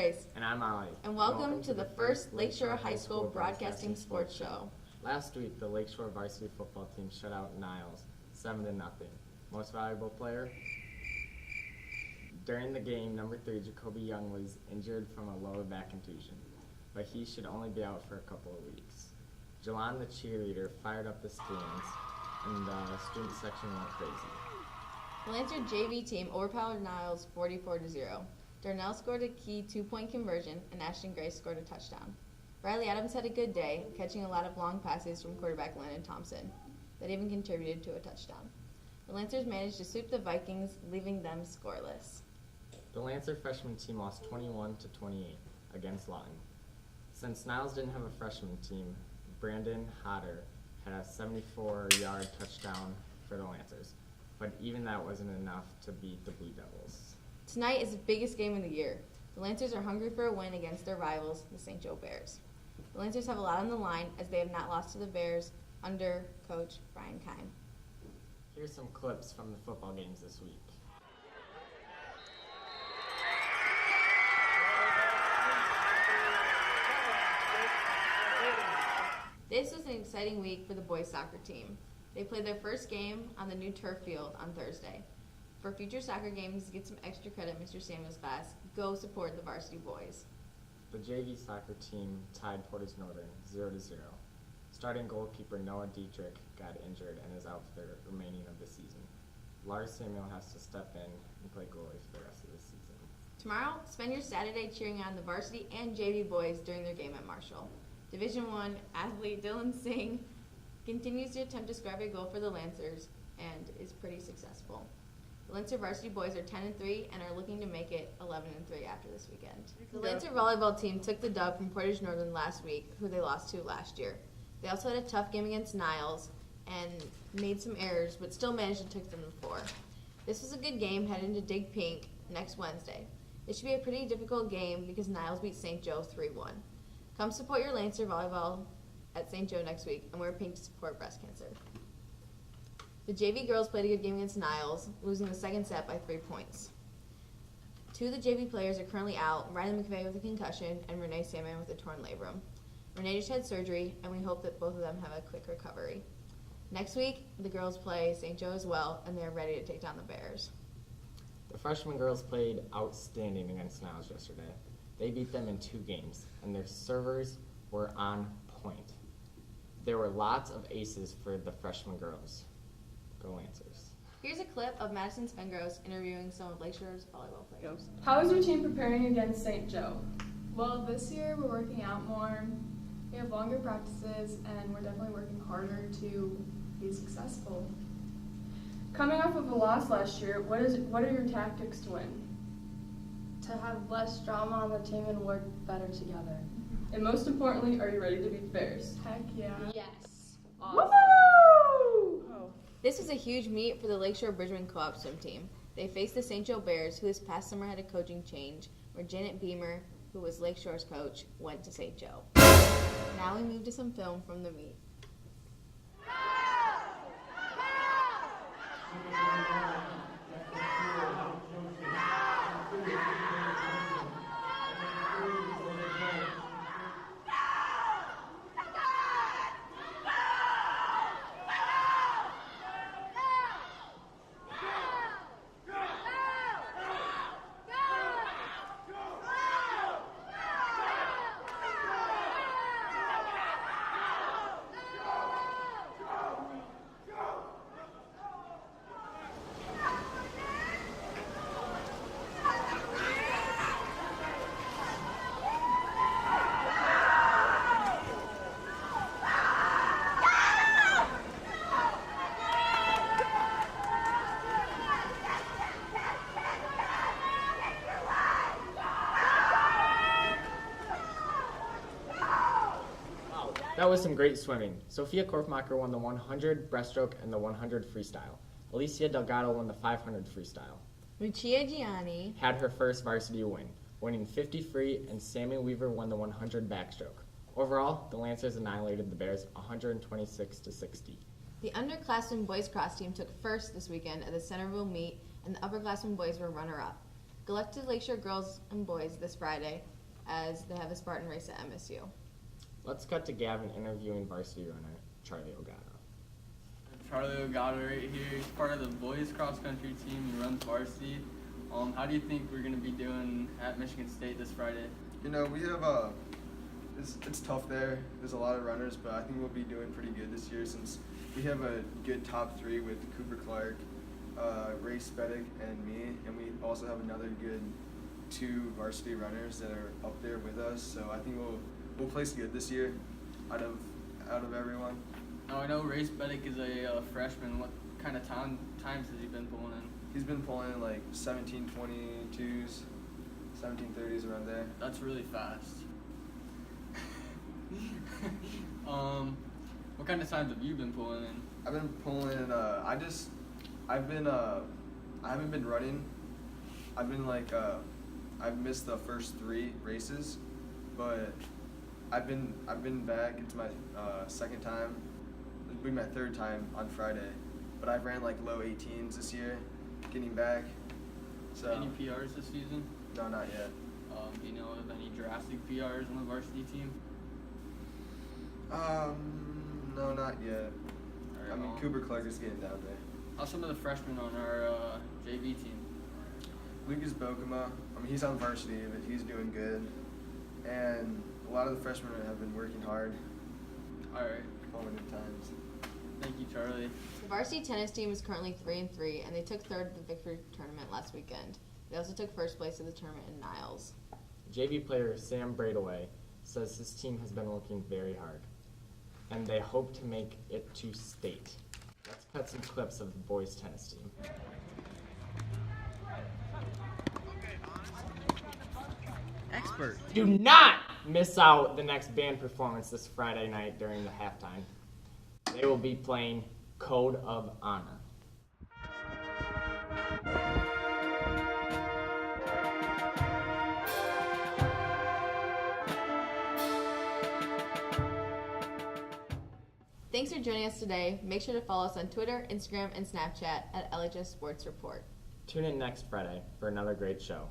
Grace. And I'm Ollie. And welcome to the first Lakeshore High School Broadcasting Sports Show. Last week, the Lakeshore varsity football team shut out Niles 7-0. Most valuable player? During the game, number 3, Jacoby Young was injured from a lower back contusion, but he should only be out for a couple of weeks. Jalon, the cheerleader, fired up the stands, and the student section went crazy. The Lancer JV team overpowered Niles 44-0. Darnell scored a key 2-point conversion, and Ashton Gray scored a touchdown. Riley Adams had a good day, catching a lot of long passes from quarterback Landon Thompson, that even contributed to a touchdown. The Lancers managed to sweep the Vikings, leaving them scoreless. The Lancer freshman team lost 21-28 against Lawton. Since Niles didn't have a freshman team, Brandon Hodder had a 74-yard touchdown for the Lancers, but even that wasn't enough to beat the Blue Devils. Tonight is the biggest game of the year. The Lancers are hungry for a win against their rivals, the St. Joe Bears. The Lancers have a lot on the line as they have not lost to the Bears under Coach Brian Kime. Here's some clips from the football games this week. This was an exciting week for the boys soccer team. They played their first game on the new turf field on Thursday. For future soccer games, to get some extra credit in Mr. Samuel's class, go support the varsity boys. The JV soccer team tied Portage Northern 0-0. Starting goalkeeper Noah Dietrich got injured and is out for the remaining of the season. Lars Samuel has to step in and play goalie for the rest of the season. Tomorrow, spend your Saturday cheering on the varsity and JV boys during their game at Marshall. Division I athlete Dylan Singh continues to attempt to scrap a goal for the Lancers and is pretty successful. The Lancer varsity boys are 10-3 and are looking to make it 11-3 after this weekend. The Lancer volleyball team took the dub from Portage Northern last week, who they lost to last year. They also had a tough game against Niles and made some errors, but still managed to take them to 4. This was a good game heading to Dig Pink next Wednesday. It should be a pretty difficult game because Niles beat St. Joe 3-1. Come support your Lancer volleyball at St. Joe next week and wear pink to support breast cancer. The JV girls played a good game against Niles, losing the second set by 3 points. 2 of the JV players are currently out, Riley McVeigh with a concussion and Renee Salmon with a torn labrum. Renee just had surgery, and we hope that both of them have a quick recovery. Next week, the girls play St. Joe as well, and they're ready to take down the Bears. The freshman girls played outstanding against Niles yesterday. They beat them in 2 games, and their servers were on point. There were lots of aces for the freshman girls. Go Lancers. Here's a clip of Madison Svengros interviewing some of Lakeshore's volleyball players. How is your team preparing against St. Joe? Well, this year we're working out more. We have longer practices, and we're definitely working harder to be successful. Coming off of a loss last year, what are your tactics to win? To have less drama on the team and work better together. And most importantly, are you ready to beat the Bears? Heck yeah. Yes. Awesome. Oh. This was a huge meet for the Lakeshore Bridgman Co-op swim team. They faced the St. Joe Bears, who this past summer had a coaching change, where Janet Beamer, who was Lakeshore's coach, went to St. Joe. Now we move to some film from the meet. That was some great swimming. Sophia Korfmacher won the 100 breaststroke and the 100 freestyle. Alicia Delgado won the 500 freestyle. Lucia Gianni Had her first varsity win, winning 50 free, and Sammy Weaver won the 100 backstroke. Overall, the Lancers annihilated the Bears 126-60. The underclassmen boys cross team took first this weekend at the Centerville meet, and the upperclassmen boys were runner-up. Collective Lakeshore girls and boys this Friday as they have a Spartan race at MSU. Let's cut to Gavin interviewing varsity runner Charlie Ogata. Charlie Ogata right here. He's part of the boys cross country team. He runs varsity. How do you think we're going to be doing at Michigan State this Friday? You know, we have it's tough there. There's a lot of runners, but I think we'll be doing pretty good this year since we have a good top 3 with Cooper Clark, Ray Spedick, and me, and we also have another good 2 varsity runners that are up there with us. So I think we'll place good this year out of everyone. Now I know Ray Spedick is a freshman. What kind of times has he been pulling in? He's been pulling in like 17:22s, 17:30s around there. That's really fast. What kind of times have you been pulling in? I've been pulling. I haven't been running. I've been I've missed the first 3 races, but I've been back. It's my second time. It'll be my 3rd time on Friday, but I've ran like low 18s this year, getting back. So Any PRs this season? no, not yet. Do you know of any drastic PRs on the varsity team? No, not yet. Alright, I mean, Cooper Clark is getting down there. How's some of the freshmen on our JV team? Lucas Bokema, I mean, he's on varsity, but he's doing good. And a lot of the freshmen have been working hard, Alright, formative times. thank you, Charlie. The varsity tennis team is currently 3-3, and they took 3rd at the Victory Tournament last weekend. They also took 1st place at the tournament in Niles. JV player Sam Braidaway says his team has been working very hard, and they hope to make it to state. Let's cut some clips of the boys tennis team. Expert. Do not miss out the next band performance this Friday night during the halftime. They will be playing Code of Honor. Thanks for joining us today. Make sure to follow us on Twitter, Instagram, and Snapchat at LHS Sports Report. Tune in next Friday for another great show.